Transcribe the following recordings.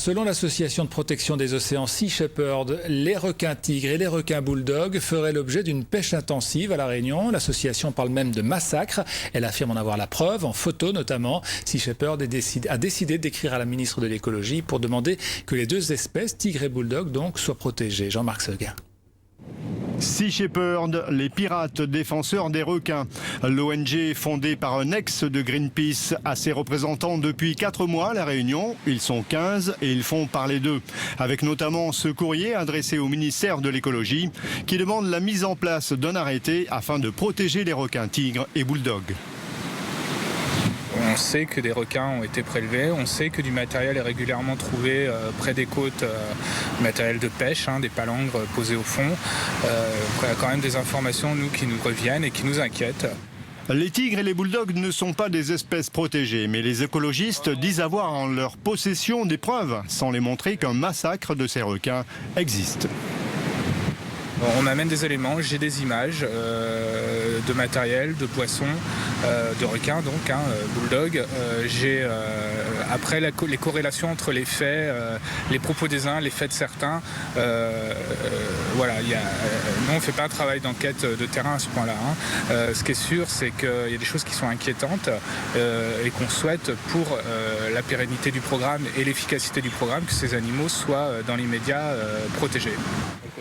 selon l'association de protection des océans Sea Shepherd, les requins tigres et les requins bulldogs feraient l'objet d'une pêche intensive à La Réunion. L'association parle même de massacre. Elle affirme en avoir la preuve, en photo notamment. Sea Shepherd a décidé d'écrire à la ministre de l'écologie pour demander que les deux espèces, tigre et bulldog, donc, soient protégées. Jean-Marc Seguin. Sea Shepherd, les pirates défenseurs des requins. L'ONG fondée par un ex de Greenpeace a ses représentants depuis 4 mois à La Réunion. Ils sont 15 et ils font parler d'eux. Avec notamment ce courrier adressé au ministère de l'écologie qui demande la mise en place d'un arrêté afin de protéger les requins tigres et bulldogs. On sait que des requins ont été prélevés, on sait que du matériel est régulièrement trouvé près des côtes, matériel de pêche, des palangres posés au fond. Il y a quand même des informations qui nous reviennent et qui nous inquiètent. Les tigres et les bulldogs ne sont pas des espèces protégées, mais les écologistes disent avoir en leur possession des preuves, sans les montrer qu'un massacre de ces requins existe. On amène des éléments, j'ai des images de matériel, de poissons, de requins donc, bulldog. J'ai après les corrélations entre les faits, les propos des uns, les faits de certains. Voilà, nous on ne fait pas un travail d'enquête de terrain à ce point-là. Ce qui est sûr, c'est qu'il y a des choses qui sont inquiétantes et qu'on souhaite pour la pérennité du programme et l'efficacité du programme que ces animaux soient dans l'immédiat protégés.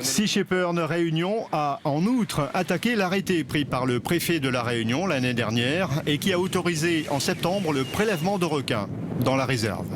Sea Shepherd Réunion a en outre attaqué l'arrêté pris par le préfet de La Réunion l'année dernière et qui a autorisé en septembre le prélèvement de requins dans la réserve.